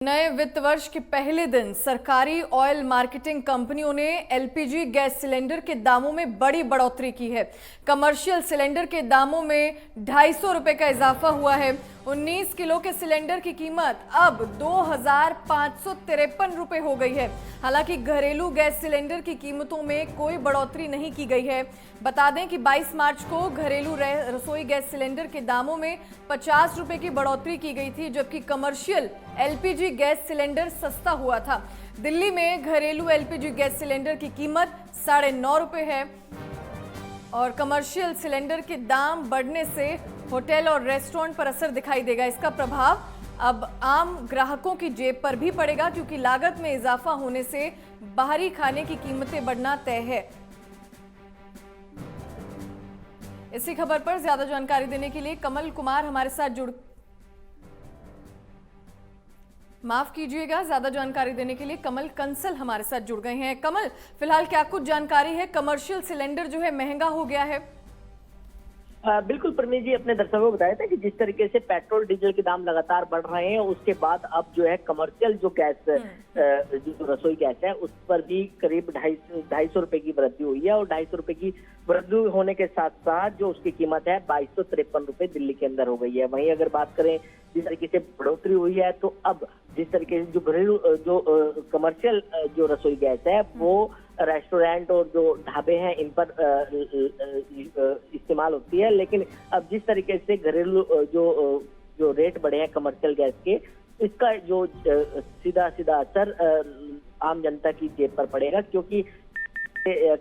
नए वित्त वर्ष के पहले दिन सरकारी ऑयल मार्केटिंग कंपनियों ने एलपीजी गैस सिलेंडर के दामों में बड़ी बढ़ोतरी की है। कमर्शियल सिलेंडर के दामों में 250 रुपए का इजाफा हुआ है। 19 किलो के सिलेंडर की कीमत अब 2,553 रुपए हो गई है। हालांकि घरेलू गैस सिलेंडर की कीमतों में कोई बढ़ोतरी नहीं की गई है। बता दें कि 22 मार्च को घरेलू रसोई गैस सिलेंडर के दामों में 50 रुपए की बढ़ोतरी की गई थी, जबकि कमर्शियल एलपीजी गैस सिलेंडर सस्ता हुआ था। दिल्ली में घरेलू एलपीजी गैस सिलेंडर की कीमत 9.5 रुपए है और कमर्शियल सिलेंडर के दाम बढ़ने से होटल और रेस्टोरेंट पर असर दिखाई देगा। इसका प्रभाव अब आम ग्राहकों की जेब पर भी पड़ेगा, क्योंकि लागत में इजाफा होने से बाहरी खाने की कीमतें बढ़ना तय है। इसी खबर पर ज्यादा जानकारी देने के लिए कमल कुमार हमारे साथ माफ कीजिएगा, ज्यादा जानकारी देने के लिए कमल कंसल हमारे साथ जुड़ गए हैं। कमल, फिलहाल क्या कुछ जानकारी है? कमर्शियल सिलेंडर जो है महंगा हो गया है। बिल्कुल परमीत जी, अपने दर्शकों को बताया था कि जिस तरीके से पेट्रोल डीजल के दाम लगातार बढ़ रहे हैं, उसके बाद अब जो है कमर्शियल जो गैस जो रसोई गैस है उस पर भी करीब 250 रुपए की वृद्धि हुई है। और 250 रुपए की वृद्धि होने के साथ साथ जो उसकी कीमत है 2253 रुपए दिल्ली के अंदर हो गई है। वहीं अगर बात करें जिस तरीके से बढ़ोतरी हुई है, तो अब जिस तरीके से जो घरेलू जो कमर्शियल जो रसोई गैस है वो रेस्टोरेंट और जो ढाबे हैं इन पर इस्तेमाल होती है, लेकिन अब जिस तरीके से घरेलू जो रेट बढ़े हैं कमर्शियल गैस के, इसका जो सीधा असर आम जनता की जेब पर पड़ेगा, क्योंकि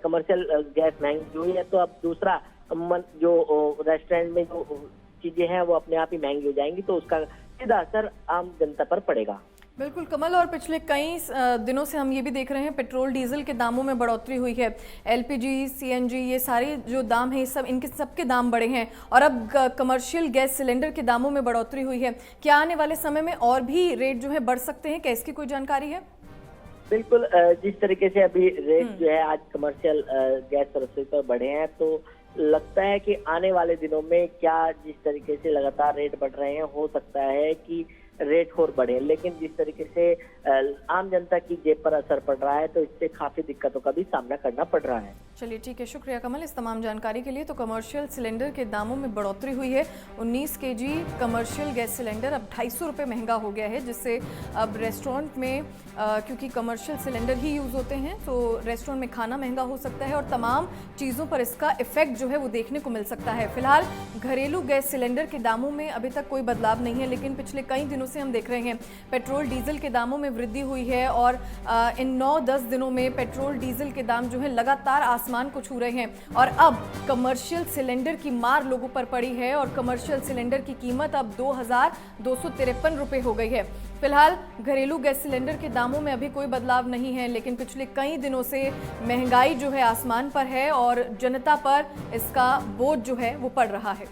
कमर्शियल गैस महंगी हुई है तो अब दूसरा जो रेस्टोरेंट में जो चीजें हैं वो अपने आप ही महंगी हो जाएंगी, तो उसका सीधा असर आम जनता पर पड़ेगा। बिल्कुल कमल, और पिछले कई दिनों से हम ये भी देख रहे हैं पेट्रोल डीजल के दामों में बढ़ोतरी हुई है। एलपीजी, सीएनजी, ये सारे जो दाम हैं सब इनके सबके दाम बढ़े हैं और अब कमर्शियल गैस सिलेंडर के दामों में बढ़ोतरी हुई है। क्या आने वाले समय में और भी रेट जो है बढ़ सकते हैं? क्या इसकी कोई जानकारी है? बिल्कुल, जिस तरीके से अभी रेट जो है आज कमर्शियल गैस रसोई पर बढ़े हैं, तो लगता है कि आने वाले दिनों में क्या जिस तरीके से लगातार रेट बढ़ रहे हैं, हो सकता है कि रेट और बढ़े, लेकिन जिस तरीके से आम जनता की जेब पर असर पड़ रहा है तो इससे काफी दिक्कतों का भी सामना करना पड़ रहा है। चलिए ठीक है, शुक्रिया कमल इस तमाम जानकारी के लिए। तो कमर्शियल सिलेंडर के दामों में बढ़ोतरी हुई है। 19 केजी कमर्शियल गैस सिलेंडर अब 250 रुपये महंगा हो गया है, जिससे अब रेस्टोरेंट में क्योंकि कमर्शियल सिलेंडर ही यूज़ होते हैं तो रेस्टोरेंट में खाना महंगा हो सकता है और तमाम चीज़ों पर इसका इफेक्ट जो है वो देखने को मिल सकता है। फिलहाल घरेलू गैस सिलेंडर के दामों में अभी तक कोई बदलाव नहीं है, लेकिन पिछले कई दिनों से हम देख रहे हैं पेट्रोल डीजल के दामों में वृद्धि हुई है और इन 9-10 दिनों में पेट्रोल डीजल के दाम जो है लगातार आसमान को छू रहे हैं और अब कमर्शियल सिलेंडर की मार लोगों पर पड़ी है और कमर्शियल सिलेंडर की कीमत अब 2,253 रुपए हो गई है। फिलहाल घरेलू गैस सिलेंडर के दामों में अभी कोई बदलाव नहीं है, लेकिन पिछले कई दिनों से महंगाई जो है आसमान पर है और जनता पर इसका बोझ जो है वो पड़ रहा है।